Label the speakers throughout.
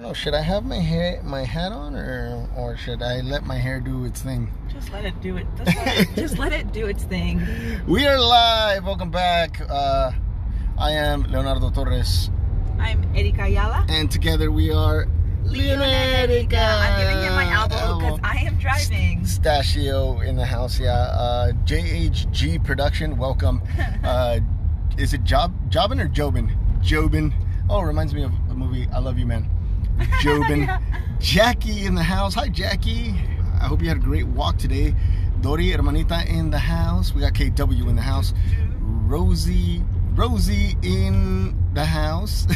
Speaker 1: know. Should I have my hat on, or should I let my hair do its thing?
Speaker 2: Just let it do it. Just let it do its thing.
Speaker 1: We are live. Welcome back. I am Leonardo Torres.
Speaker 2: I'm Erika Ayala.
Speaker 1: And together we are Leonardo and Erika.
Speaker 2: I'm giving him my elbow because I am driving.
Speaker 1: Stachio in the house, yeah. JHG production, welcome. Is it Jobin or Jobin? Jobin. Oh, reminds me of a movie, I Love You, Man. Jobin. Yeah. Jackie in the house. Hi, Jackie. I hope you had a great walk today. Dori, hermanita in the house. We got KW in the house. Rosie in the house.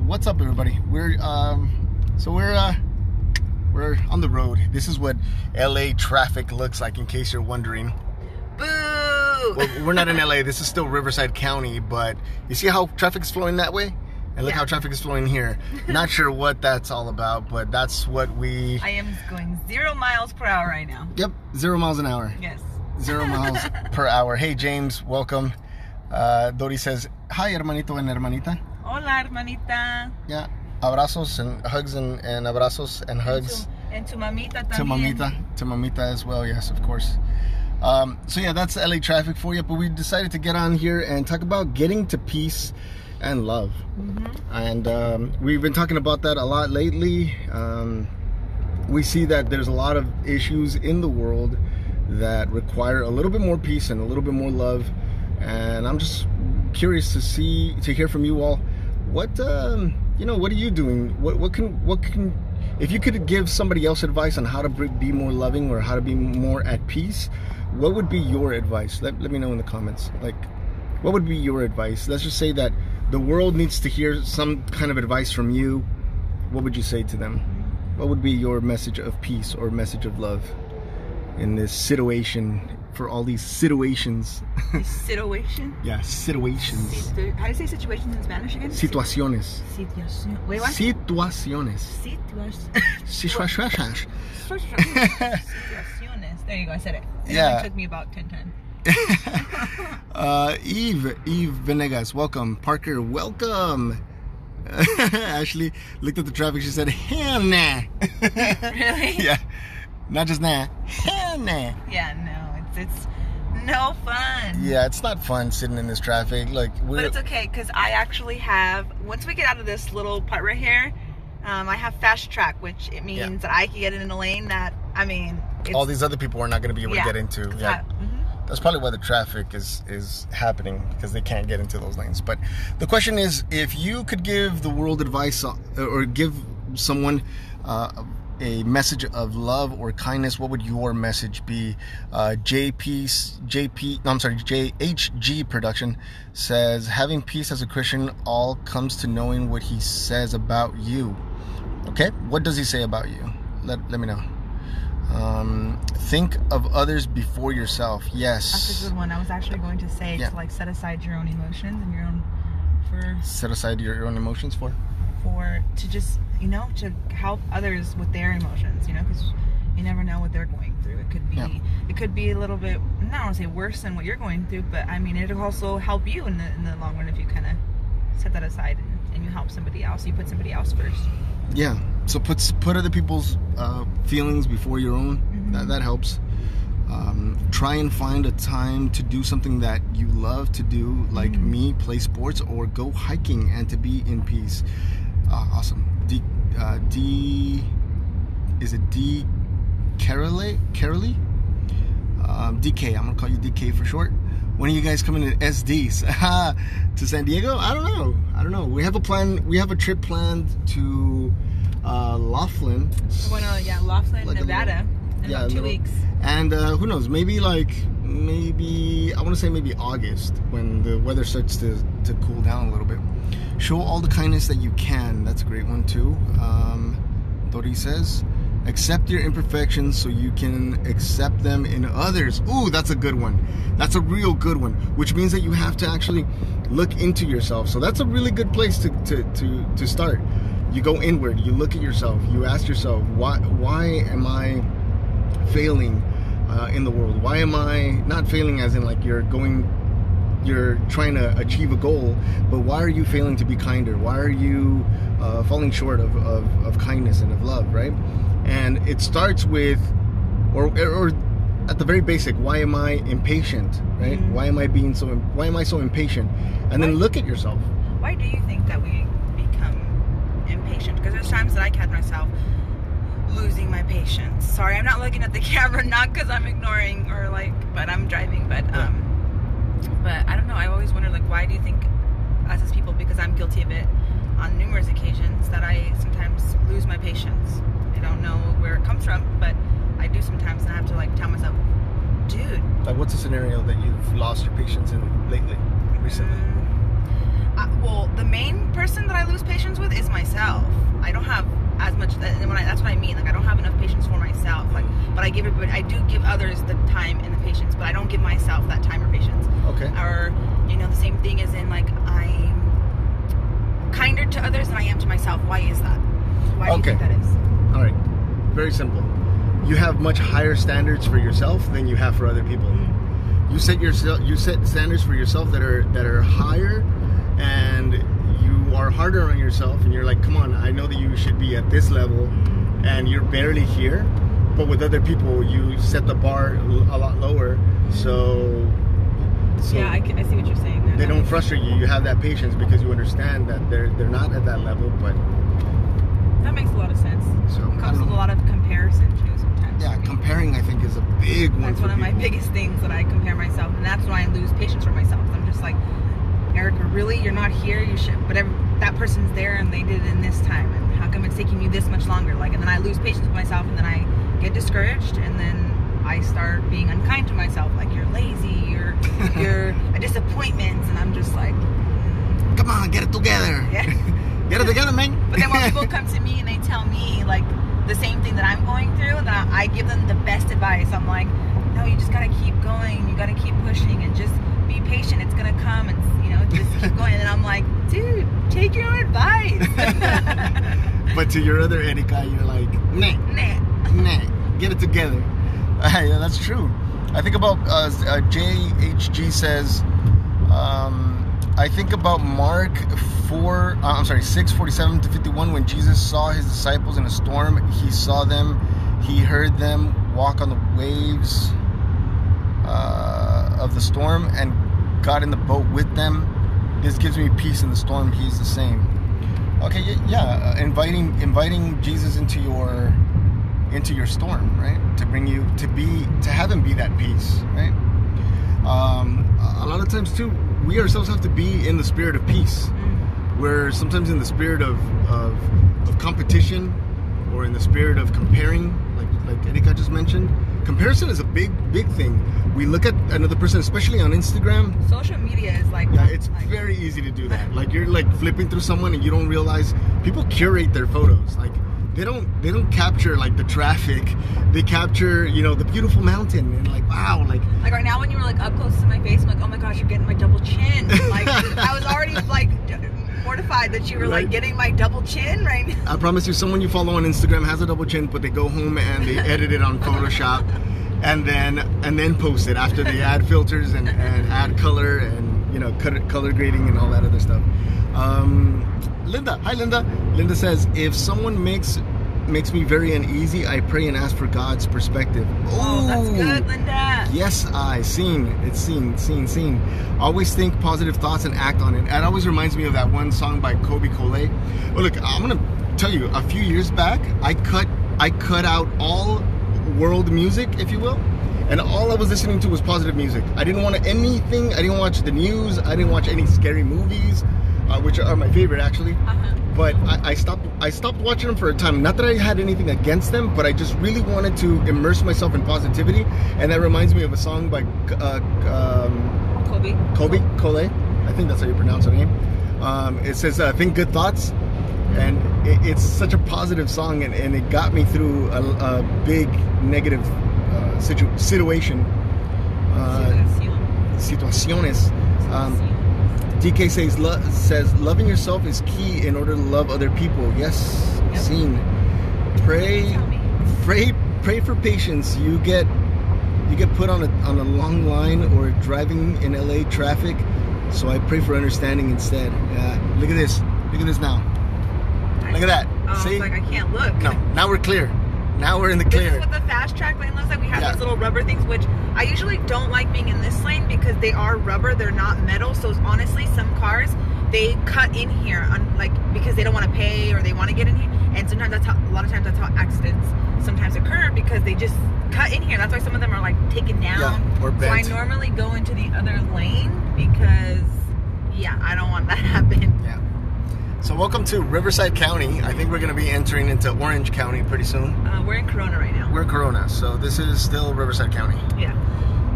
Speaker 1: What's up, everybody? We're on the road. This is what LA traffic looks like, in case you're wondering.
Speaker 2: Boo!
Speaker 1: Well, we're not in LA. This is still Riverside County, but you see how traffic is flowing that way? And look how traffic is flowing here. Not sure what that's all about, but that's what we...
Speaker 2: I am going 0 miles per hour right now.
Speaker 1: Yep, 0 miles an hour.
Speaker 2: Yes.
Speaker 1: 0 miles per hour. Hey, James, welcome. Dori says, hi, hermanito and hermanita.
Speaker 2: Hola, hermanita.
Speaker 1: Yeah, abrazos and hugs and abrazos and hugs.
Speaker 2: And to mamita también.
Speaker 1: To mamita as well, yes, of course. So yeah, that's LA traffic for you, but we decided to get on here and talk about getting to peace and love. And we've been talking about that a lot lately. We see that there's a lot of issues in the world that require a little bit more peace and a little bit more love. And I'm just curious to hear from you all. What what are you doing? What can if you could give somebody else advice on how to be more loving or how to be more at peace, what would be your advice? Let me know in the comments. Like, what would be your advice? Let's just say that the world needs to hear some kind of advice from you. What would you say to them? What would be your message of peace or message of love in this situation, for all these situations?
Speaker 2: Situation?
Speaker 1: Yeah, situations.
Speaker 2: How do you say situations in Spanish again?
Speaker 1: Situaciones.
Speaker 2: Wait, what?
Speaker 1: Situaciones.
Speaker 2: Situaciones. There you go, I said it.
Speaker 1: Yeah.
Speaker 2: It took me about 10 times.
Speaker 1: Eve Venegas, welcome. Parker, welcome. Ashley looked at the traffic. She said, "Hannah."
Speaker 2: Really?
Speaker 1: Yeah. Not just nah. Hannah.
Speaker 2: Yeah, no, it's no fun.
Speaker 1: Yeah, it's not fun sitting in this traffic.
Speaker 2: But it's okay, because I actually have, once we get out of this little part right here, I have fast track, which it means that I can get in a lane that, all
Speaker 1: these other people are not going to be able to get into. Yeah. That's probably why the traffic is happening, because they can't get into those lanes. But the question is, if you could give the world advice or give someone a message of love or kindness, what would your message be? JHG production says, having peace as a Christian all comes to knowing what he says about you. Okay, what does he say about you? Let me know. Think of others before yourself. Yes,
Speaker 2: that's a good one. I was actually going to say to set aside your own emotions and your own
Speaker 1: set aside your own emotions to
Speaker 2: just to help others with their emotions, because you never know what they're going through. It could be a little bit, I don't want to say worse than what you're going through, but it'll also help you in the long run if you kind of set that aside and you help somebody else. You put somebody else first.
Speaker 1: Yeah, so put other people's feelings before your own. That helps. Try and find a time to do something that you love to do, like me, play sports or go hiking, and to be in peace. Awesome. Is it D Carolee? DK, I'm gonna call you DK for short. When are you guys coming to SDs? To San Diego? I don't know. We have a plan. We have a trip planned to Laughlin.
Speaker 2: Laughlin, Nevada. In about 2 weeks.
Speaker 1: And who knows? Maybe I want to say maybe August, when the weather starts to cool down a little bit. Show all the kindness that you can. That's a great one too. Dori says, accept your imperfections so you can accept them in others. Ooh, that's a good one. That's a real good one. Which means that you have to actually look into yourself. So that's a really good place to start. You go inward. You look at yourself. You ask yourself, why am I failing in the world? Why am I not failing as in you're trying to achieve a goal, but why are you failing to be kinder? Why are you falling short of kindness and of love, right? And it starts with, or at the very basic, why am I impatient, right?
Speaker 2: Mm-hmm.
Speaker 1: Why am I so impatient? And then look at yourself.
Speaker 2: Why do you think that we become impatient? Because there's times that I catch myself losing my patience. Sorry, I'm not looking at the camera, not because I'm ignoring or but I'm driving. But I don't know. I always wonder, why do you think us as people, because I'm guilty of it on numerous occasions, that I sometimes lose my patience. I don't know where it comes from, but I do sometimes, and I have to tell myself, dude.
Speaker 1: What's a scenario that you've lost your patience in recently?
Speaker 2: Well, the main person that I lose patience with is myself. I don't have as much, that's what I mean. I don't have enough patience for myself. But I do give others the time and the patience, but I don't give myself that time or patience.
Speaker 1: Okay.
Speaker 2: Or, the same thing as in, I'm kinder to others than I am to myself. Why is that? Why do you think that is?
Speaker 1: All right. Very simple. You have much higher standards for yourself than you have for other people. You set standards for yourself that are higher, and you are harder on yourself, and you're like, come on, I know that you should be at this level, and you're barely here. But with other people, you set the bar a lot lower, so
Speaker 2: yeah, I see what you're saying there.
Speaker 1: They don't frustrate you. You have that patience because you understand that they're not at that level. But
Speaker 2: that makes a lot of sense.
Speaker 1: So
Speaker 2: it comes with a lot of comparison too sometimes.
Speaker 1: Yeah, comparing I think is a big one.
Speaker 2: That's one of my biggest things, that I compare myself, and that's why I lose patience for myself. I'm just like, Erika, really? You're not here? You should. But that person's there, and they did it in this time. And how come it's taking you this much longer? And then I lose patience with myself, and then I get discouraged, and then I start being unkind to myself. You're lazy. You're a disappointment, and I'm just like,
Speaker 1: come on, get it together.
Speaker 2: Yeah.
Speaker 1: Get it together, man.
Speaker 2: But then when people come to me and they tell me the same thing that I'm going through, then I give them the best advice. I'm like, no, you just gotta keep going. You gotta keep pushing and just be patient. It's gonna come, and just keep going. And I'm like, dude, take your advice.
Speaker 1: But to your other Erika, you're like, nah, get it together. Yeah, that's true. I think about JHG says, I think about Mark 6:47 to 51. When Jesus saw his disciples in a storm, he saw them, he heard them walk on the waves of the storm, and got in the boat with them. This gives me peace in the storm. He's the same. Okay, yeah, inviting Jesus into your storm, right? To bring you to have him be that peace, right? A lot of times too, we ourselves have to be in the spirit of peace. We're sometimes in the spirit of competition, or in the spirit of comparing, like Erika just mentioned. Comparison is a big thing. We look at another person, especially on Instagram.
Speaker 2: Social media is
Speaker 1: it's very easy to do that. You're flipping through someone and you don't realize people curate their photos. They don't capture the traffic. They capture the beautiful mountain, and wow,
Speaker 2: right now when you were up close to my face, I'm like, oh my gosh, you're getting my double chin. I was already mortified that you were getting my double chin right now.
Speaker 1: I promise you, someone you follow on Instagram has a double chin, but they go home and they edit it on Photoshop, and then post it after they add filters and add color and color grading and all that other stuff. Linda, hi Linda. Linda says, if someone makes me very uneasy, I pray and ask for God's perspective.
Speaker 2: Oh, that's good, Linda.
Speaker 1: Yes, it's seen. Always think positive thoughts and act on it. It always reminds me of that one song by Kobe Cole. Well, look, I'm gonna tell you, a few years back, I cut out all world music, if you will, and all I was listening to was positive music. I didn't want anything. I didn't watch the news. I didn't watch any scary movies, which are my favorite actually. But I stopped watching them for a time. Not that I had anything against them, but I just really wanted to immerse myself in positivity. And that reminds me of a song by Kobe Cole. I think that's how you pronounce her name. It says, think good thoughts. And it's such a positive song, and it got me through a big negative situation. Situaciones. DK says loving yourself is key in order to love other people. Yes, yep. Seen. Pray for patience. You get put on a long line or driving in LA traffic, so I pray for understanding instead. Look at this now. Look at that.
Speaker 2: Oh,
Speaker 1: See?
Speaker 2: I was like, I can't look.
Speaker 1: No, now we're clear. Now we're in the clear.
Speaker 2: This is what the fast track lane looks like. We have these little rubber things, which I usually don't like being in this lane because they are rubber. They're not metal. So honestly, some cars, they cut in here because they don't want to pay or they want to get in here. And sometimes a lot of times that's how accidents sometimes occur because they just cut in here. That's why some of them are like taken down.
Speaker 1: Or bent.
Speaker 2: So I normally go into the other lane because, I don't want that to happen.
Speaker 1: Yeah. So welcome to Riverside County. I think we're going to be entering into Orange County pretty soon.
Speaker 2: We're in Corona right now.
Speaker 1: We're in Corona, so this is still Riverside County.
Speaker 2: Yeah.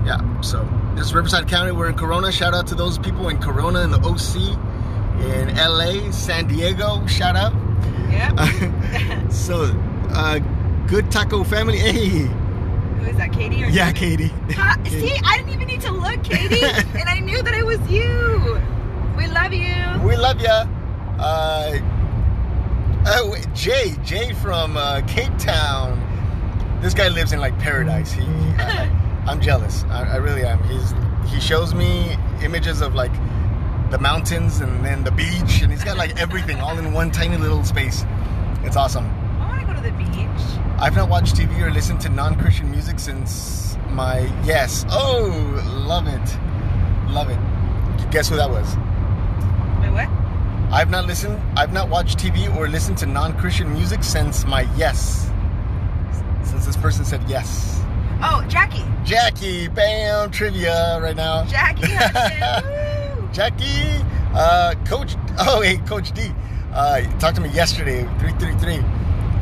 Speaker 1: Yeah, so this is Riverside County. We're in Corona. Shout out to those people in Corona, in the OC, in LA, San Diego. Shout out.
Speaker 2: Yeah.
Speaker 1: So, good taco family. Hey.
Speaker 2: Who is that, Katie? Or
Speaker 1: yeah, Katie.
Speaker 2: Katie. See, I didn't even need to look, Katie, and I knew that it was you. We love you.
Speaker 1: We love ya. Jay from Cape Town. This guy lives in like paradise. I'm jealous. I really am. He shows me images of like the mountains and then the beach, and he's got like everything all in one tiny little space. It's awesome.
Speaker 2: I want to go to the beach.
Speaker 1: I've not watched TV or listened to non-Christian music since my Oh, love it. Guess who that was?
Speaker 2: Wait, what?
Speaker 1: I've not watched TV or listened to non-Christian music since my Since this person said yes.
Speaker 2: Oh, Jackie.
Speaker 1: Jackie, bam, trivia right now.
Speaker 2: Jackie Hudson.
Speaker 1: Jackie, Coach D. Talked to me yesterday, 333.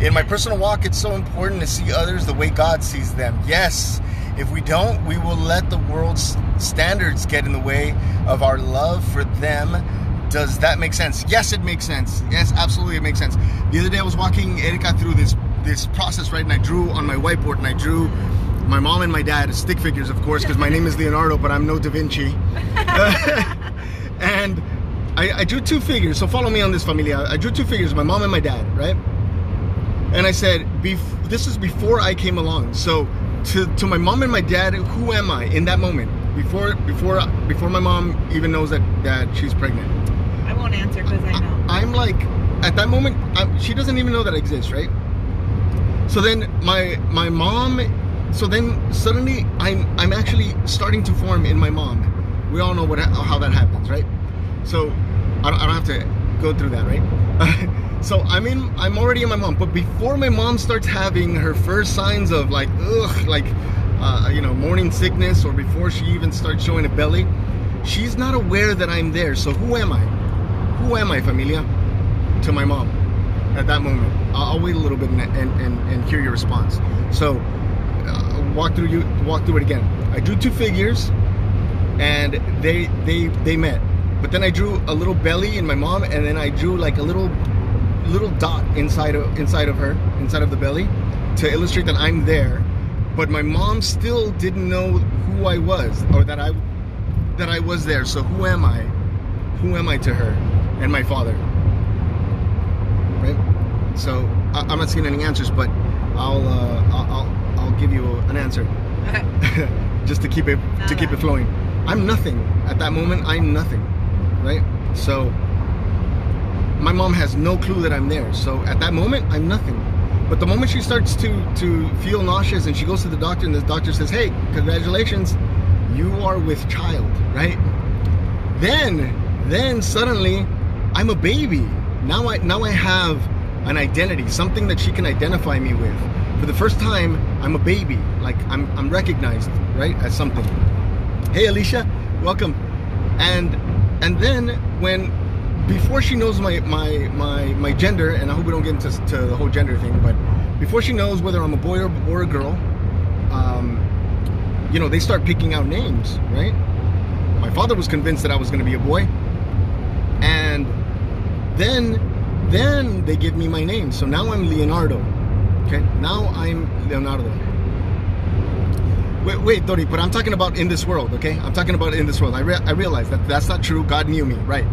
Speaker 1: In my personal walk, it's so important to see others the way God sees them. Yes, if we don't, we will let the world's standards get in the way of our love for them. Does that make sense? Yes, it makes sense. Yes, absolutely, it makes sense. The other day I was walking Erika through this process, right? And I drew on my whiteboard, and I drew my mom and my dad as stick figures, of course, because my name is Leonardo, but I'm no Da Vinci. And I drew two figures. So follow me on this, familia. I drew two figures, my mom and my dad, right? And I said, this is before I came along. So to my mom and my dad, who am I in that moment? Before my mom even knows that she's pregnant.
Speaker 2: I won't answer because I know.
Speaker 1: I'm like, at that moment, she doesn't even know that I exist, right? So then my mom, so then suddenly I'm actually starting to form in my mom. We all know how that happens, right? So I don't have to go through that, right? So I'm already in my mom, but before my mom starts having her first signs of like morning sickness, or before she even starts showing a belly, she's not aware that I'm there. So who am I? Who am I, familia? To my mom at that moment. I'll wait a little bit and hear your response. So walk through it again. I drew two figures, and they met. But then I drew a little belly in my mom, and then I drew like a little dot inside of the belly to illustrate that I'm there. But my mom still didn't know who I was, or that I was there. So who am I? Who am I to her and my father? Right? So I'm not seeing any answers, but I'll give you an answer. Okay. Just to keep it flowing. I'm nothing at that moment. I'm nothing, right? So my mom has no clue that I'm there. So at that moment, I'm nothing. But the moment she starts to feel nauseous, and she goes to the doctor, and the doctor says, "Hey, congratulations, you are with child," right? Then suddenly, I'm a baby. Now I have an identity, something that she can identify me with. For the first time, I'm a baby. Like I'm recognized, right, as something. Hey, Alicia, welcome. And then before she knows my gender, and I hope we don't get into the whole gender thing, but before she knows whether I'm a boy or a girl, they start picking out names, right? My father was convinced that I was going to be a boy, and then they give me my name. So now I'm Leonardo. Okay, now I'm Leonardo. Wait, Tori, but I'm talking about in this world, okay? I'm talking about in this world. I realize that that's not true. God knew me, right?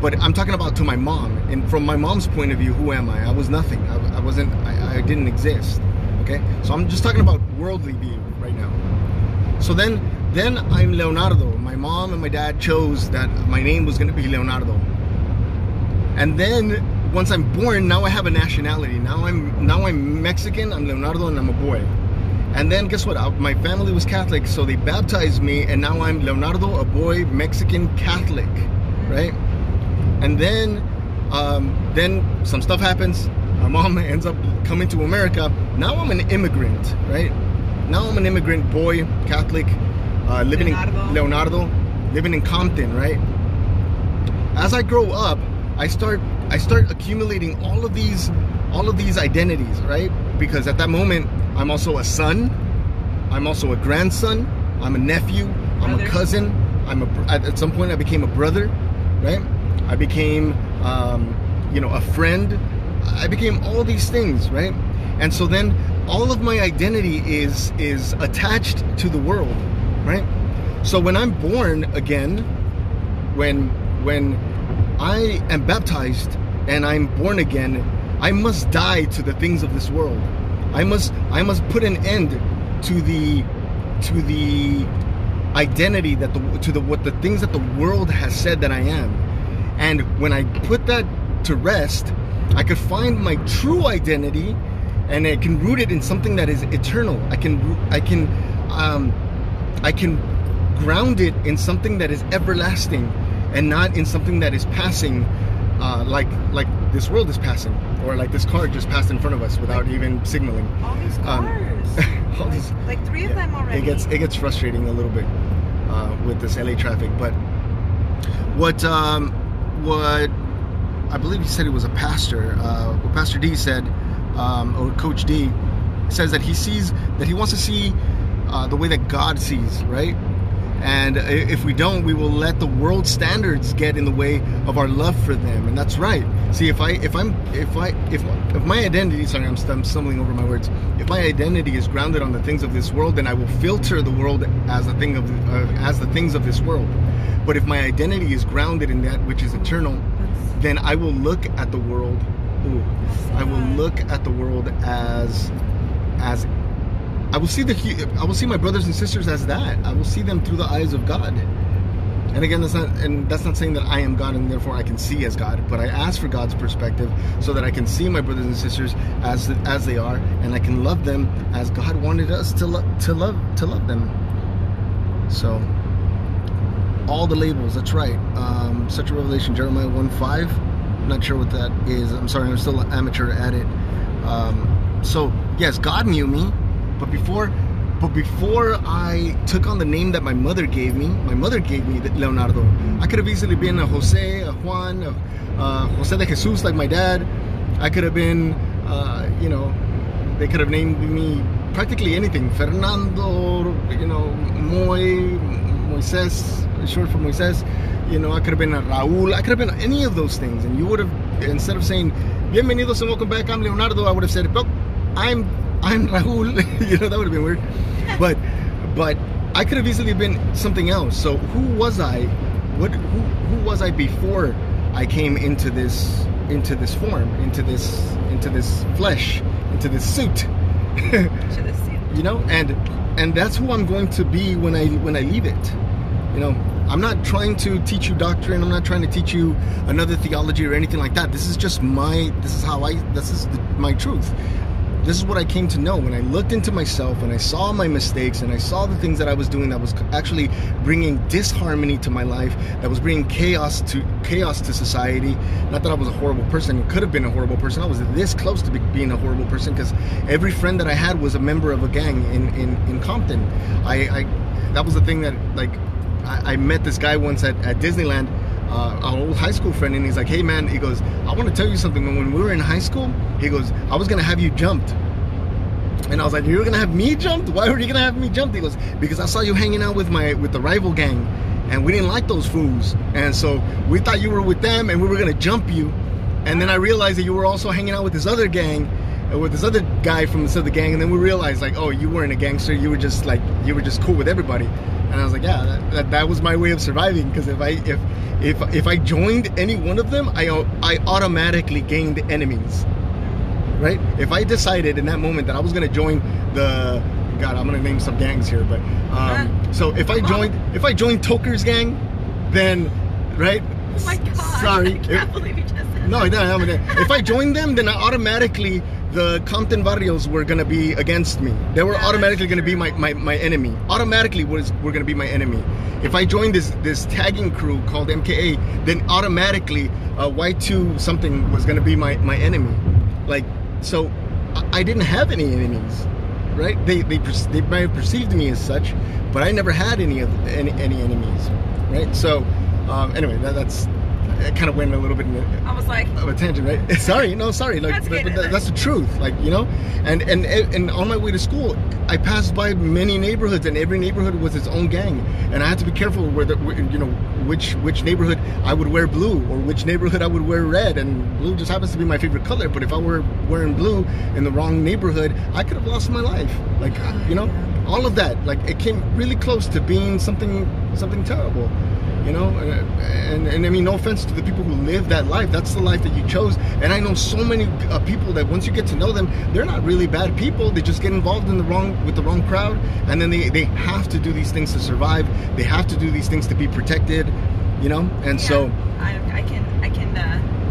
Speaker 1: But I'm talking about to my mom, and from my mom's point of view, who am I? I was nothing. I didn't exist, okay? So I'm just talking about worldly view right now. So then I'm Leonardo. My mom and my dad chose that my name was going to be Leonardo. And then once I'm born, now I have a nationality. Now I'm Mexican. I'm Leonardo, and I'm a boy. And then guess what? My family was Catholic, so they baptized me, and now I'm Leonardo, a boy, Mexican Catholic, right? And then some stuff happens. My mom ends up coming to America. Now I'm an immigrant, right? Now I'm an immigrant boy, Catholic, living in Leonardo, living in Compton, right? As I grow up, I start accumulating all of these identities, right? Because at that moment, I'm also a son, I'm also a grandson, I'm a nephew, I'm a cousin, at some point I became a brother, right? I became, a friend. I became all these things, right? And so then all of my identity is attached to the world, right? So when I'm born again, when I am baptized and I'm born again, I must die to the things of this world. I must put an end to the identity what the things that the world has said that I am. And when I put that to rest, I could find my true identity, and I can root it in something that is eternal. I can ground it in something that is everlasting, and not in something that is passing, like this world is passing, or like this car just passed in front of us without even signaling.
Speaker 2: All these cars, like 3 of them already.
Speaker 1: It gets frustrating a little bit with this LA traffic. But what I believe he said it was a pastor. What Pastor D said, or Coach D, says that he wants to see the way that God sees, right? And if we don't, we will let the world standards get in the way of our love for them. And that's right. See, if my identity, sorry, I'm stumbling over my words. If my identity is grounded on the things of this world, then I will filter the world as the things of this world. But if my identity is grounded in that which is eternal, then I will look at the world. I will look at the world as I will see my brothers and sisters as that. I will see them through the eyes of God. And again, that's not saying that I am God and therefore I can see as God, but I ask for God's perspective so that I can see my brothers and sisters as they are, and I can love them as God wanted us to love them. So all the labels, that's right. Such a revelation, Jeremiah 1:5. I'm not sure what that is. I'm sorry, I'm still an amateur at it. So yes, God knew me. But before I took on the name that my mother gave me Leonardo. I could have easily been a Jose, a Juan, a Jose de Jesus like my dad. I could have been, they could have named me practically anything. Fernando, Moises, short for Moises. I could have been a Raul. I could have been any of those things. And you would have, instead of saying, bienvenidos and welcome back, I'm Leonardo, I would have said, I'm Raul. That would have been weird. But I could have easily been something else. So who was I? Who was I before I came into this form, into this flesh, into this suit? And that's who I'm going to be when I leave it. I'm not trying to teach you doctrine. I'm not trying to teach you another theology or anything like that. This is my truth. This is what I came to know when I looked into myself and I saw my mistakes and I saw the things that I was doing that was actually bringing disharmony to my life, that was bringing chaos to society. Not that I was a horrible person. Could have been a horrible person. I was this close to being a horrible person because every friend that I had was a member of a gang in Compton. That was the thing that, like, I met this guy once at Disneyland, an old high school friend, and he's like, hey man, he goes, I want to tell you something. When we were in high school, he goes, I was going to have you jumped. And I was like, you were going to have me jumped? Why were you going to have me jumped? He goes, because I saw you hanging out with the rival gang, and we didn't like those fools. And so we thought you were with them, and we were going to jump you. And then I realized that you were also hanging out with this other gang, with this other guy from this other gang. And then we realized, like, oh, you weren't a gangster. You were just cool with everybody. And I was like, yeah, that was my way of surviving. Because if I joined any one of them, I automatically gained enemies, right? If I decided in that moment that I was going to join I'm going to name some gangs here, but so if I joined Toker's gang, then right,
Speaker 2: Oh my gosh.
Speaker 1: Sorry.
Speaker 2: I can't believe you just said that.
Speaker 1: No, if I joined them, then automatically the Compton Barrios were gonna be against me. They were automatically gonna be my enemy. Automatically were gonna be my enemy. If I joined this tagging crew called MKA, then automatically Y2 something was gonna be my enemy. Like, so I didn't have any enemies, right? They might have perceived me as such, but I never had any enemies, right? So anyway, that's. It kind of went a little bit
Speaker 2: I was like,
Speaker 1: of a tangent, right? Sorry. Like, but that's the truth, like, you know. And on my way to school, I passed by many neighborhoods, and every neighborhood was its own gang, and I had to be careful which neighborhood I would wear blue or which neighborhood I would wear red. And blue just happens to be my favorite color, but if I were wearing blue in the wrong neighborhood, I could have lost my life. Like, you know, all of that. Like, it came really close to being something terrible. You know, and I mean, no offense to the people who live that life. That's the life that you chose. And I know so many people that once you get to know them, they're not really bad people. They just get involved with the wrong crowd, and then they have to do these things to survive. They have to do these things to be protected. You know, and so
Speaker 2: I can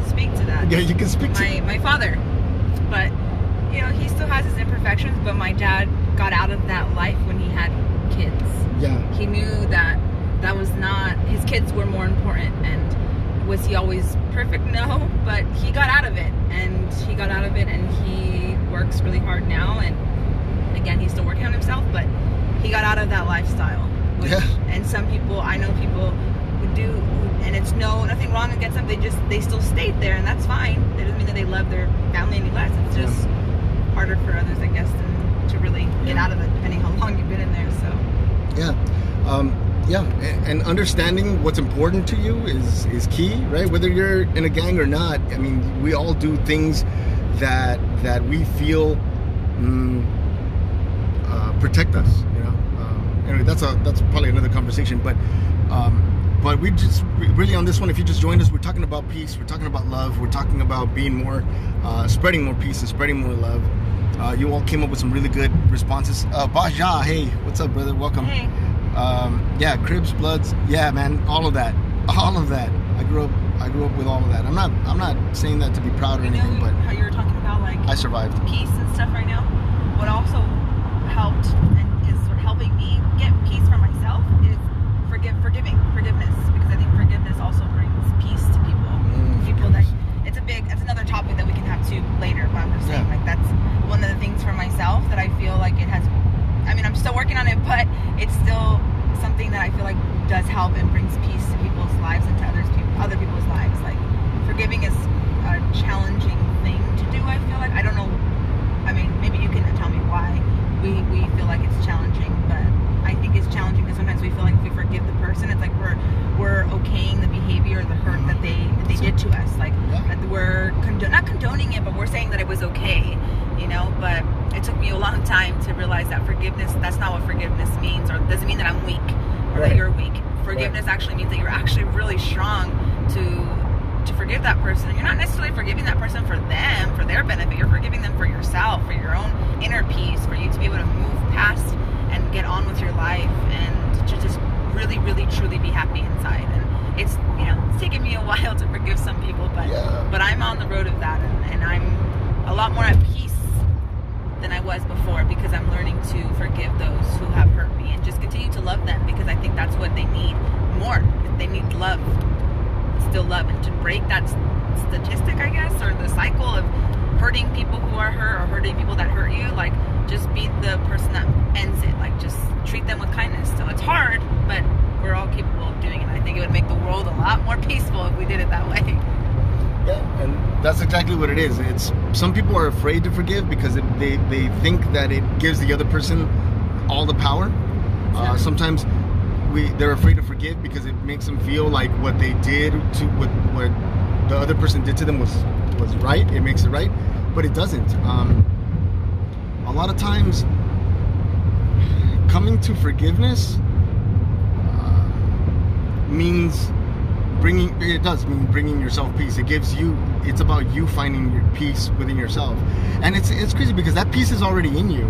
Speaker 2: speak to that.
Speaker 1: Yeah, you can speak to
Speaker 2: my father, but you know, he still has his imperfections. But my dad got out of that life when he had kids.
Speaker 1: Yeah,
Speaker 2: he knew that was not, his kids were more important. And was he always perfect? No, but he got out of it, and he works really hard now. And again, he's still working on himself, but he got out of that lifestyle. And some people, I know people who do, and it's nothing wrong against them. They still stayed there, and that's fine. It doesn't mean that they love their family any less. It's just harder for others, I guess, to really get out of it, depending how long you've been in there. So
Speaker 1: and understanding what's important to you is key, right? Whether you're in a gang or not, I mean, we all do things that we feel protect us, you know. Anyway, that's probably another conversation, but we just really on this one, if you just joined us, we're talking about peace, we're talking about love, we're talking about being more, spreading more peace and spreading more love. You all came up with some really good responses. Baja, hey, what's up, brother? Welcome.
Speaker 2: Hey.
Speaker 1: Cribs, Bloods, yeah, man, all of that. I grew up with all of that. I'm not saying that to be proud or anything, but
Speaker 2: how you were talking about, like,
Speaker 1: I survived
Speaker 2: peace and stuff right now. What also helped and is helping me get peace for myself is forgiveness, because I think forgiveness also brings peace to people. People that it's another topic that we can have to later, but I'm just saying, like, that's one of the things for myself that I feel like it has. I mean, I'm still working on it, but it's still something that I feel like does help and brings peace to people's lives and to other people's lives. Like, forgiving is a challenging thing to do, I feel like. I don't know. I mean, maybe you can tell me why we feel like it's challenging, but I think it's challenging because sometimes we feel like if we forgive the person, it's like we're okaying the behavior or the hurt that they did to us. Like, we're not condoning it, but we're saying that it was okay, you know. But it took me a long time to realize that forgiveness, that's not what forgiveness means, or doesn't mean that I'm weak or that you're weak. Forgiveness actually means that you're actually really strong to forgive that person. You're not necessarily forgiving that person for them, for their benefit. You're forgiving them for yourself, for your own inner peace, for you to be able to move past and get on with your life and to just really, really, truly be happy inside. And it's, you know, it's taken me a while to forgive some people, but I'm on the road of that, and I'm a lot more at peace than I was before, because I'm learning to forgive those who have hurt me and just continue to love them, because I think that's what they need more. They need love, still love, and to break that statistic, I guess, or the cycle of hurting people who are hurt or hurting people that hurt you. Like, just be the person that ends it. Like, just treat them with kindness. So it's hard, but we're all capable of doing it. I think it would make the world a lot more peaceful if we did it that way.
Speaker 1: Yeah, and that's exactly what it is. It's, some people are afraid to forgive because they think that it gives the other person all the power. Sometimes they're afraid to forgive because it makes them feel like what they did to what the other person did to them was right. It makes it right, but it doesn't. A lot of times, coming to forgiveness means bringing yourself peace. It gives you, it's about you finding your peace within yourself. And it's crazy because that peace is already in you.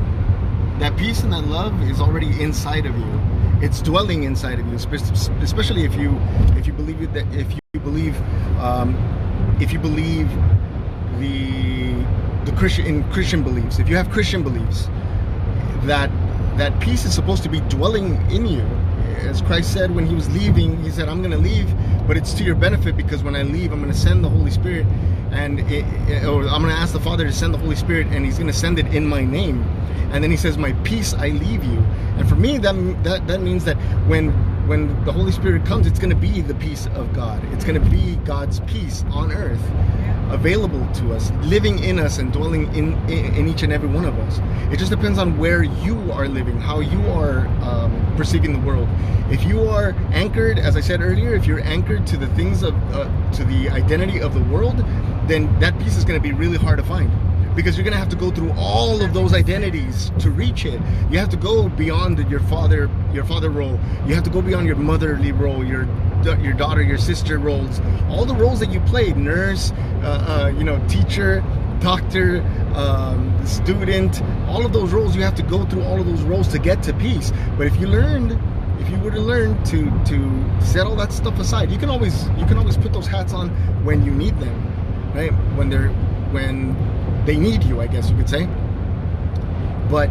Speaker 1: That peace and that love is already inside of you. It's dwelling inside of you, especially if you believe believe the Christian beliefs, if you have Christian beliefs, that peace is supposed to be dwelling in you. As Christ said when he was leaving, he said, I'm going to leave, but it's to your benefit, because when I leave, I'm going to send the Holy Spirit, or I'm going to ask the Father to send the Holy Spirit, and he's going to send it in my name. And then he says, my peace I leave you. And for me, that means that when the Holy Spirit comes, it's going to be the peace of God. It's going to be God's peace on earth, available to us, living in us and dwelling in each and every one of us. It just depends on where you are living, how you are perceiving the world. If you are anchored, as I said earlier, if you're anchored to the things to the identity of the world, then that peace is going to be really hard to find, because you're going to have to go through all of those identities to reach it. You have to go beyond your father role. You have to go beyond your motherly role, your daughter, your sister roles, all the roles that you played: nurse, teacher, doctor, student. All of those roles, you have to go through all of those roles to get to peace. But if you were to learn to set all that stuff aside, you can always put those hats on when you need them, right? When they need you, I guess you could say. But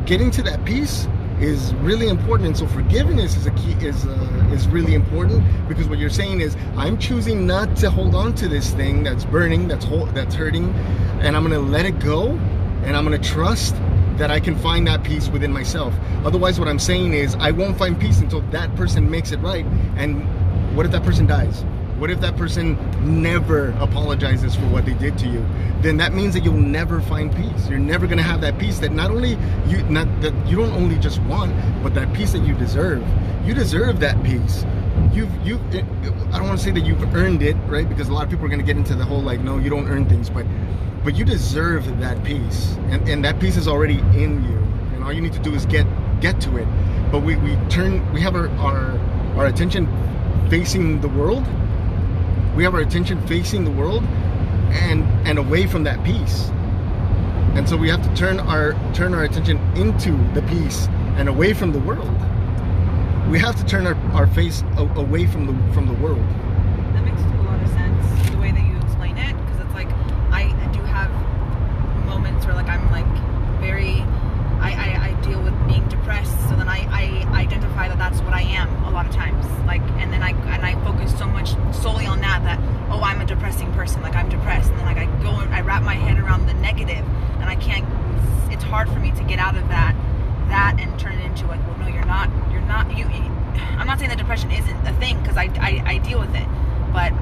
Speaker 1: getting to that peace is really important, and so forgiveness is really important, because what you're saying is, I'm choosing not to hold on to this thing that's burning, that's hurting, and I'm going to let it go, and I'm going to trust that I can find that peace within myself. Otherwise, what I'm saying is, I won't find peace until that person makes it right. And what if that person dies? What if that person never apologizes for what they did to you? Then that means that you'll never find peace. You're never going to have that peace that you don't only just want, but that peace that you deserve. You deserve that peace. I don't want to say that you've earned it, right? Because a lot of people are going to get into the whole no, you don't earn things, but you deserve that peace, and that peace is already in you, and all you need to do is get to it. But we have our attention facing the world. We have our attention facing the world and away from that peace. And so we have to turn our attention into the peace and away from the world. We have to turn our face away from the world.
Speaker 2: That makes a lot of sense, the way that you explain it, because it's like, I do have moments where I'm I deal with being depressed, so then I identify that that's what I am a lot of times, and then I focus so much solely on that oh, I'm a depressing person, I'm depressed, and then I wrap my head around the negative, and I can't. It's hard for me to get out of that and turn it into well, no, you're not. I'm not saying that depression isn't a thing, because I deal with it, but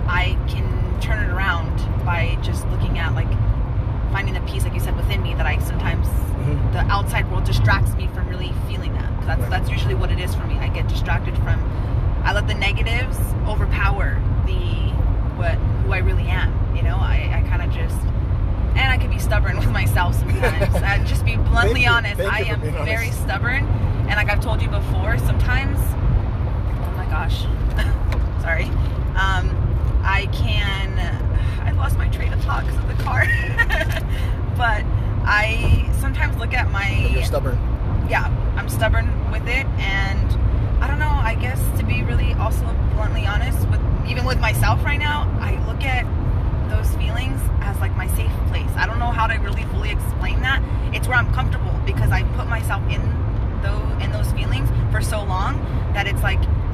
Speaker 2: I can turn it around by just looking at finding the peace, like you said, within me, that I sometimes the outside world distracts me from really feeling that. That's usually what it is for me. I get distracted from. I let the negatives overpower who I really am. I kind of just, and I can be stubborn with myself sometimes. I'd just be bluntly honest. I am very stubborn, and like I've told you before, sometimes. Oh my gosh, sorry. I lost my train of thought because of the car. But I sometimes look at
Speaker 1: You're stubborn.
Speaker 2: Yeah, I'm stubborn with it, and I don't know, I guess to be really also bluntly honest, even with myself right now, I look at those feelings as my safe place. I don't know how to really fully explain that. It's where I'm comfortable, because I put myself in those feelings for so long that it's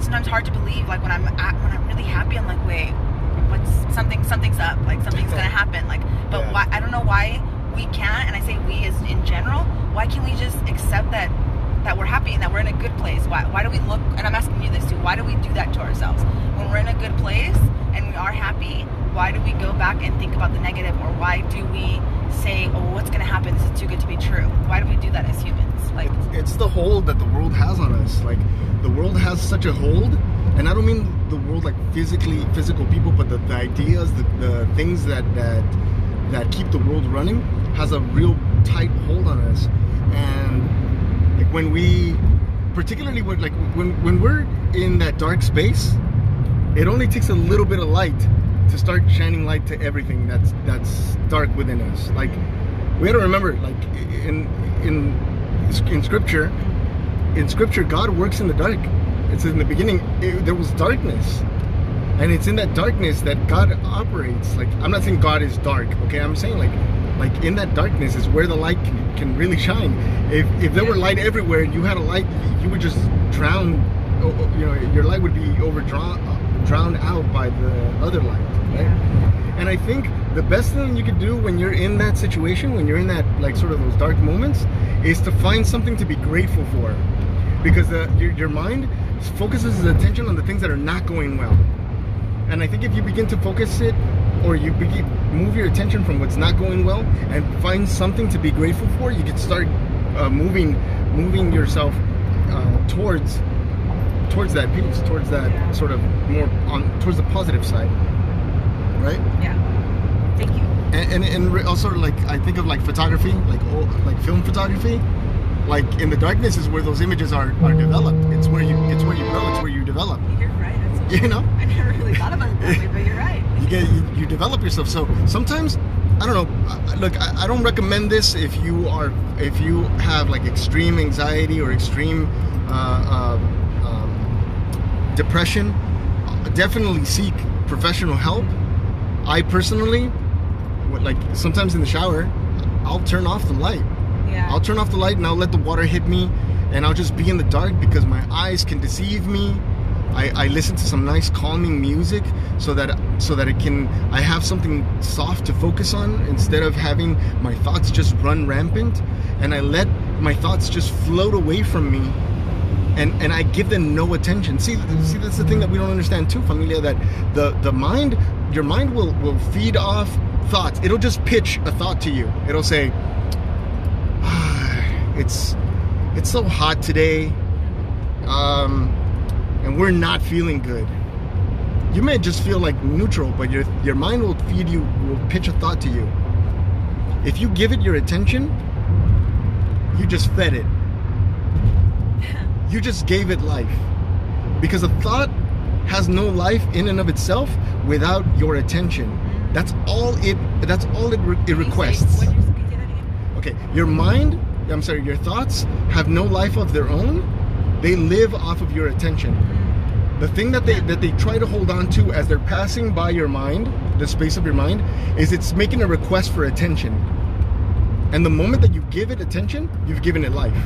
Speaker 2: sometimes hard to believe. When I'm really happy, I'm wait, something's up, something's gonna happen, but yeah. Why? I don't know why we can't, and I say we as in general, why can't we just accept that we're happy and that we're in a good place? Why do we look, and I'm asking you this too, why do we do that to ourselves? When we're in a good place and we are happy, why do we go back and think about the negative? Or why do we say, oh, what's gonna happen, this is too good to be true? Why do we do that as humans?
Speaker 1: It's the hold that the world has on us. The world has such a hold, and I don't mean the world physical people, but the ideas, the things that keep the world running has a real tight hold on us. And when we, particularly when we're in that dark space, it only takes a little bit of light to start shining light to everything that's dark within us. We have to remember, in scripture, God works in the dark. It says in the beginning there was darkness, And it's in that darkness that God operates. Like, I'm not saying God is dark, okay? I'm saying like in that darkness is where the light can really shine. If there were light everywhere and you had a light, you would just drown. You know, your light would be drowned out by the other light, right? And I think the best thing you could do when you're in that situation, when you're in that, like, sort of those dark moments, is to find something to be grateful for, because your mind focuses its attention on the things that are not going well. And I think if you begin to focus it, or you move your attention from what's not going well and find something to be grateful for, you can start moving yourself towards that peace, towards that sort of more towards the positive side, right?
Speaker 2: Yeah. Thank you.
Speaker 1: And also, like, I think of like photography, like film photography. Like, in the darkness is where those images are developed. It's where you grow. It's where you develop.
Speaker 2: You're right. That's
Speaker 1: You know?
Speaker 2: I never really thought about it that way, but you're right.
Speaker 1: You develop yourself. So sometimes, I don't know. Look, I don't recommend this if you have like extreme anxiety or extreme depression. Definitely seek professional help. I personally, like, sometimes in the shower, I'll turn off the light.
Speaker 2: Yeah.
Speaker 1: I'll turn off the light and I'll let the water hit me, and I'll just be in the dark because my eyes can deceive me. I listen to some nice calming music so that I have something soft to focus on instead of having my thoughts just run rampant, and I let my thoughts just float away from me, and I give them no attention. See, that's the thing that we don't understand too, familia, that your mind will feed off thoughts. It'll just pitch a thought to you. It'll say, it's so hot today, and we're not feeling good. You may just feel like neutral, but your mind will pitch a thought to you. If you give it your attention, you just fed it. You just gave it life. Because a thought has no life in and of itself without your attention. That's all it requests.
Speaker 2: What did you say that again?
Speaker 1: Okay, your thoughts have no life of their own. They live off of your attention. The thing that they try to hold on to as they're passing by your mind, the space of your mind, is it's making a request for attention. And the moment that you give it attention, you've given it life.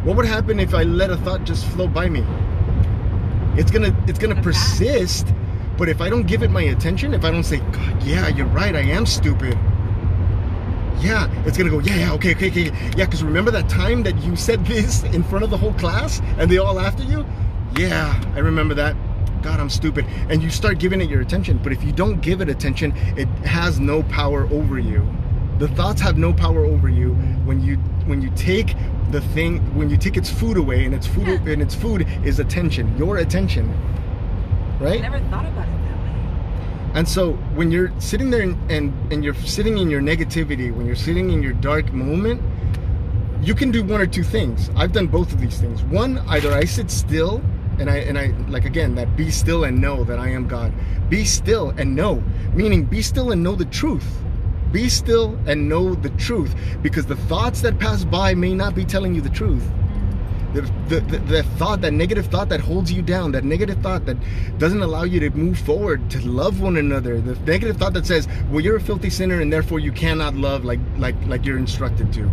Speaker 1: What would happen if I let a thought just float by me? It's gonna persist, but if I don't give it my attention, if I don't say, God, yeah, you're right, I am stupid. Yeah, it's gonna go, yeah, okay, yeah, because remember that time that you said this in front of the whole class and they all laughed at you? Yeah, I remember that. God, I'm stupid. And you start giving it your attention. But if you don't give it attention, it has no power over you. The thoughts have no power over you when you take the thing, when you take its food away, and its food is attention, your attention, right?
Speaker 2: I never thought about it that way.
Speaker 1: And so when you're sitting there and you're sitting in your negativity, when you're sitting in your dark moment, you can do one or two things. I've done both of these things. One, either I sit still and I like, again, that be still and know that I am God. Be still and know, meaning be still and know the truth. Be still and know the truth, because the thoughts that pass by may not be telling you the truth. The thought, that negative thought that holds you down, that negative thought that doesn't allow you to move forward, to love one another, the negative thought that says, well, you're a filthy sinner and therefore you cannot love like you're instructed to.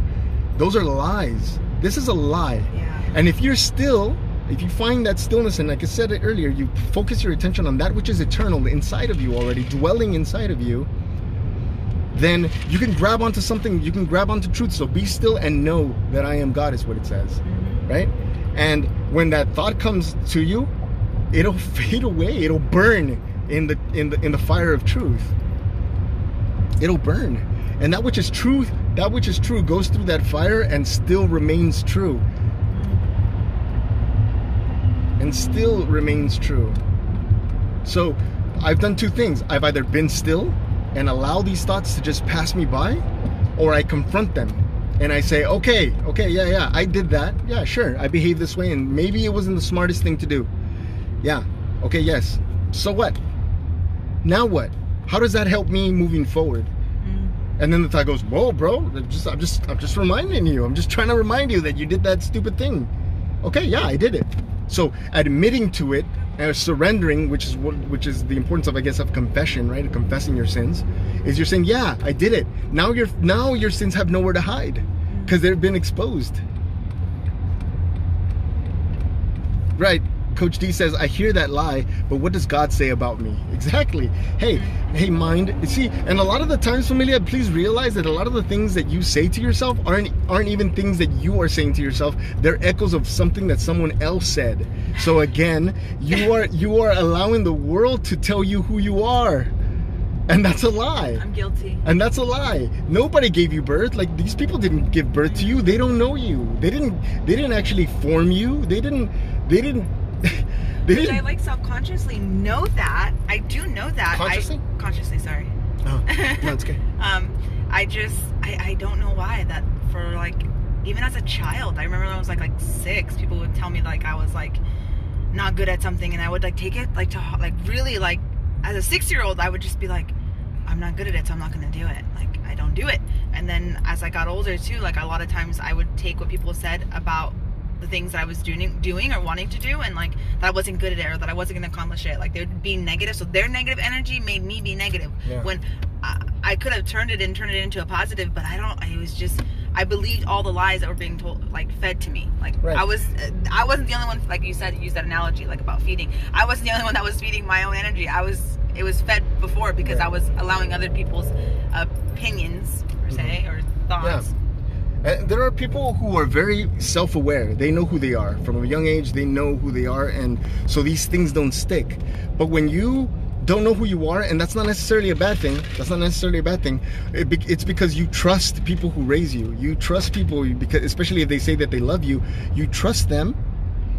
Speaker 1: Those are lies. This is a lie.
Speaker 2: Yeah.
Speaker 1: And if you're still, if you find that stillness, and like I said earlier, you focus your attention on that which is eternal inside of you already, dwelling inside of you, then you can grab onto something, you can grab onto truth. So be still and know that I am God is what it says, right? And when that thought comes to you, it'll fade away. It'll burn in the fire of truth. It'll burn. And that which is true goes through that fire and still remains true. And still remains true. So I've done two things. I've either been still and allow these thoughts to just pass me by, or I confront them and I say, okay, yeah, I did that. Yeah, sure, I behaved this way and maybe it wasn't the smartest thing to do. Yeah, okay, yes. So what? Now what? How does that help me moving forward? And then the thought goes, whoa, bro, I'm just reminding you. I'm just trying to remind you that you did that stupid thing. Okay, yeah, I did it. So admitting to it And surrendering, which is the importance of, I guess, of confession, right? Of confessing your sins, is you're saying, yeah, I did it. Now your sins have nowhere to hide because they've been exposed. Right. Coach D says, I hear that lie, but what does God say about me? Exactly. Hey, mind. See, and a lot of the times, familia, please realize that a lot of the things that you say to yourself aren't even things that you are saying to yourself. They're echoes of something that someone else said. So again, you are allowing the world to tell you who you are. And that's a lie.
Speaker 2: I'm guilty.
Speaker 1: And that's a lie. Nobody gave you birth. Like, these people didn't give birth to you. They don't know you. They didn't actually form you. They didn't
Speaker 2: Which I like self-consciously know that. I do know that. Consciously, sorry.
Speaker 1: Oh, no, it's okay.
Speaker 2: I don't know why that for like, even as a child, I remember when I was like 6, people would tell me like I was like not good at something, and I would like take it like to like really like as a 6-year-old, I would just be like, I'm not good at it, so I'm not going to do it. Like, I don't do it. And then as I got older too, like a lot of times I would take what people said about the things that I was doing or wanting to do, and like that I wasn't good at it or that I wasn't going to accomplish it. Like, they would be negative, so their negative energy made me be negative.
Speaker 1: Yeah.
Speaker 2: When I could have turned it into a positive, but I believed all the lies that were being told, like fed to me. Like, right. I wasn't the only one, like you said, use that analogy like about feeding. I wasn't the only one that was feeding my own energy. It was fed before because I was allowing other people's opinions per se or thoughts.
Speaker 1: Yeah. There are people who are very self-aware. They know who they are. From a young age, they know who they are, and so these things don't stick. But when you don't know who you are, and that's not necessarily a bad thing. It's because you trust people who raise you. You trust people because, especially if they say that they love you, you trust them.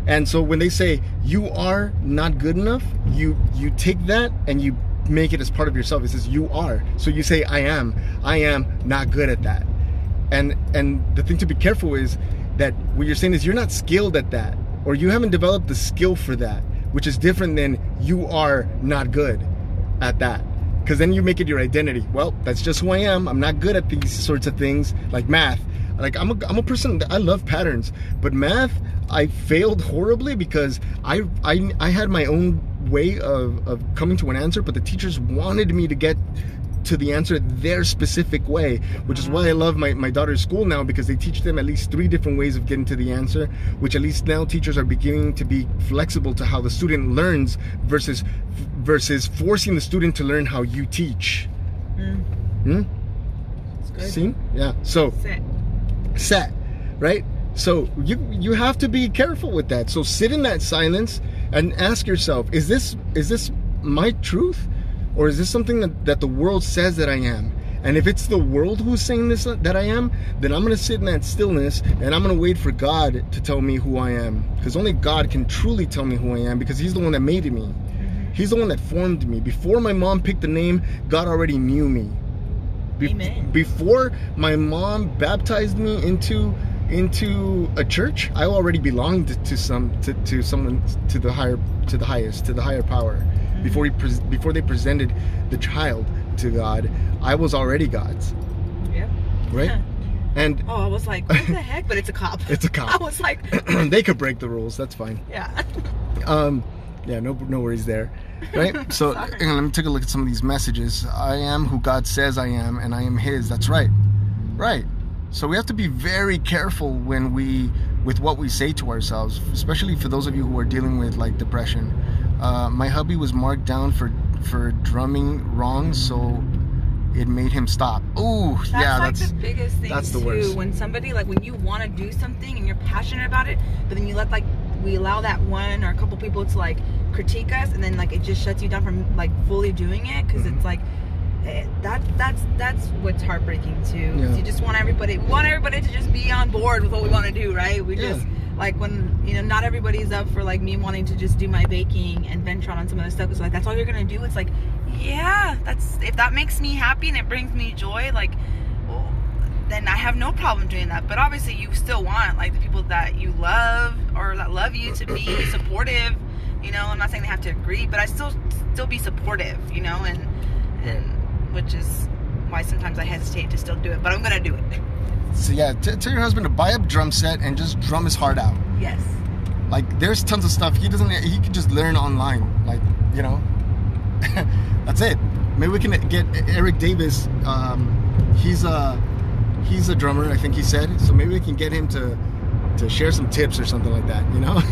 Speaker 1: And so when they say you are not good enough, you take that and you make it as part of yourself. It says you are. So you say I am not good at that. And the thing to be careful is that what you're saying is you're not skilled at that, or you haven't developed the skill for that, which is different than you are not good at that. Because then you make it your identity. Well, that's just who I am. I'm not good at these sorts of things like math. Like, I'm a person that I love patterns, but math I failed horribly because I had my own way of coming to an answer, but the teachers wanted me to get to the answer their specific way, which is why I love my daughter's school now, because they teach them at least 3 different ways of getting to the answer, which at least now teachers are beginning to be flexible to how the student learns versus forcing the student to learn how you teach.
Speaker 2: That's good.
Speaker 1: See? Yeah. So set, right? So you have to be careful with that. So sit in that silence and ask yourself, is this my truth? Or is this something that the world says that I am? And if it's the world who's saying this that I am, then I'm going to sit in that stillness and I'm going to wait for God to tell me who I am. Because only God can truly tell me who I am, because He's the one that made me. He's the one that formed me. Before my mom picked the name, God already knew me.
Speaker 2: Amen.
Speaker 1: Before my mom baptized me into a church, I already belonged to someone, to the higher power. Before they presented the child to God, I was already God's.
Speaker 2: Yeah.
Speaker 1: Right? And
Speaker 2: I was like, what the heck? But it's a cop.
Speaker 1: It's a cop.
Speaker 2: I was like,
Speaker 1: they could break the rules. That's fine.
Speaker 2: Yeah.
Speaker 1: Yeah. No worries there. Right. So hang on, let me take a look at some of these messages. I am who God says I am, and I am His. That's right. Right. So we have to be very careful with what we say to ourselves, especially for those of you who are dealing with like depression. My hubby was marked down for drumming wrong, so it made him stop. Oh, yeah,
Speaker 2: that's the biggest thing.
Speaker 1: That's the
Speaker 2: too.
Speaker 1: worst.
Speaker 2: When somebody, like, when you want to do something and you're passionate about it, but then we allow that one or a couple people to like critique us, and then like it just shuts you down from like fully doing it, because it's like that's what's heartbreaking too. Yeah. You just want everybody to just be on board with what we want to do, right? We just like, when not everybody's up for like me wanting to just do my baking and venture on some other stuff. It's like, that's all you're gonna do. It's like, yeah, if that makes me happy and it brings me joy, like, well, then I have no problem doing that. But obviously you still want like the people that you love or that love you to be supportive. I'm not saying they have to agree, but I still be supportive, and which is why sometimes I hesitate to still do it, but I'm gonna do it.
Speaker 1: So yeah, tell your husband to buy a drum set and just drum his heart out.
Speaker 2: Yes.
Speaker 1: Like, there's tons of stuff he can just learn online. Like, you know, that's it. Maybe we can get Eric Davis. He's a drummer, I think he said. So maybe we can get him to share some tips or something like that, you know?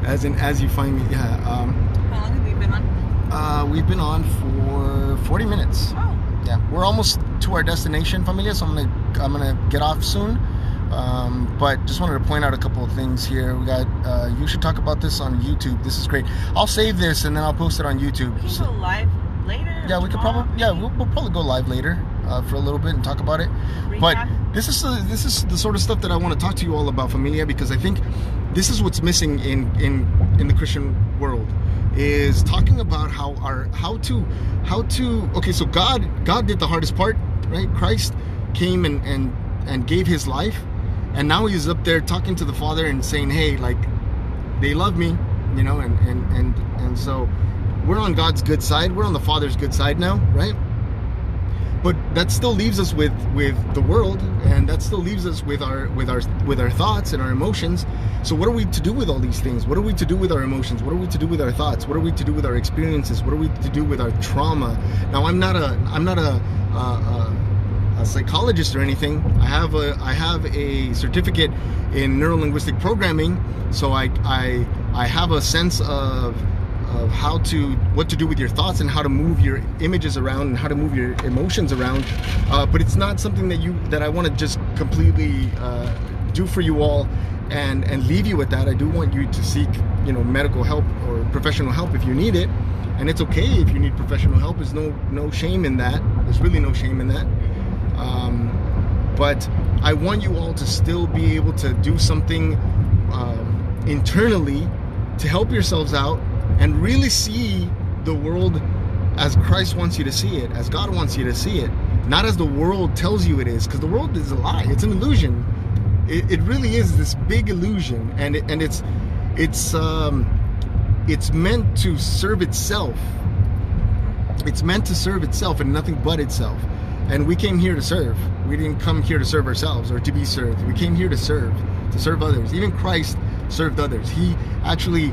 Speaker 1: as you find me. Yeah.
Speaker 2: How long have we been on?
Speaker 1: We've been on for 40 minutes.
Speaker 2: Oh.
Speaker 1: Yeah, we're almost to our destination, familia. So I'm gonna get off soon. But just wanted to point out a couple of things here. We got. You should talk about this on YouTube. This is great. I'll save this and then I'll post it on YouTube.
Speaker 2: We can go live later.
Speaker 1: Yeah, we could probably. Yeah, we'll probably go live later for a little bit and talk about it.
Speaker 2: Recap.
Speaker 1: But this is the sort of stuff that I want to talk to you all about, familia, because I think this is what's missing in the Christian world, is talking about how to. Okay, so God did the hardest part, right? Christ came and gave his life, and now he's up there talking to the Father and saying, hey, like, they love me, you know, and so we're on God's good side, we're on the Father's good side now, right? But that still leaves us with the world, and that still leaves us with our thoughts and our emotions. So what are we to do with all these things? What are we to do with our emotions? What are we to do with our thoughts? What are we to do with our experiences? What are we to do with our trauma? Now, I'm not a psychologist or anything. I have a certificate in neuro-linguistic programming, so I have a sense of what to do with your thoughts and how to move your images around and how to move your emotions around. But it's not something that I want to just completely do for you all and leave you with that. I do want you to seek, you know, medical help or professional help if you need it, and it's okay if you need professional help. There's no shame in that. There's really no shame in that. But I want you all to still be able to do something internally to help yourselves out and really see the world as Christ wants you to see it, as God wants you to see it, not as the world tells you it is, because the world is a lie. It's an illusion. It really is this big illusion, and it's meant to serve itself. It's meant to serve itself and nothing but itself. And we came here to serve. We didn't come here to serve ourselves or to be served. We came here to serve others. Even Christ served others. He actually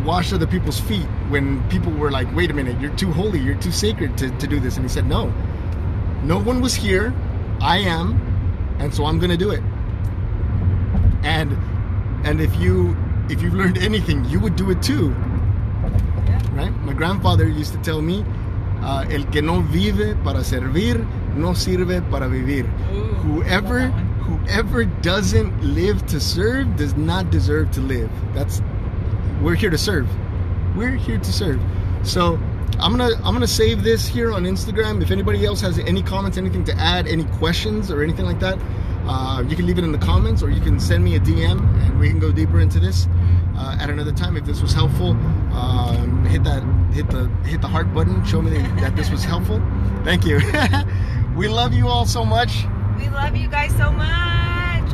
Speaker 1: washed other people's feet when people were like, wait a minute, you're too holy, you're too sacred to do this. And he said, no one was here, I am, and so I'm gonna do it. And if you've learned anything, you would do it too. Right? My grandfather used to tell me, el que no vive para servir, no sirve para vivir. Whoever doesn't live to serve does not deserve to live. We're here to serve. We're here to serve. So I'm gonna save this here on Instagram. If anybody else has any comments, anything to add, any questions or anything like that, you can leave it in the comments, or you can send me a DM and we can go deeper into this at another time. If this was helpful, hit the heart button. Show me that this was helpful. Thank you. We love you all so much.
Speaker 2: We love you guys so much.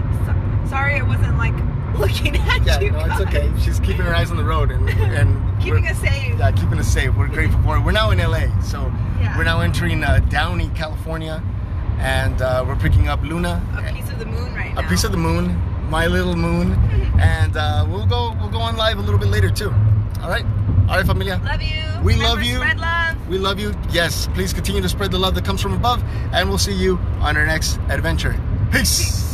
Speaker 2: Sorry, it wasn't like looking at you.
Speaker 1: No, it's okay. She's keeping her eyes on the road and
Speaker 2: keeping us safe.
Speaker 1: Yeah, keeping us safe. We're grateful for it. We're now in LA, so we're now entering Downey, California, and we're picking up Luna.
Speaker 2: A piece of the moon right now.
Speaker 1: A piece of the moon, my little moon, and we'll go on live a little bit later too. All right, familia.
Speaker 2: Love you.
Speaker 1: We love you.
Speaker 2: Spread love.
Speaker 1: We love you. Yes, please continue to spread the love that comes from above, and we'll see you on our next adventure. Peace.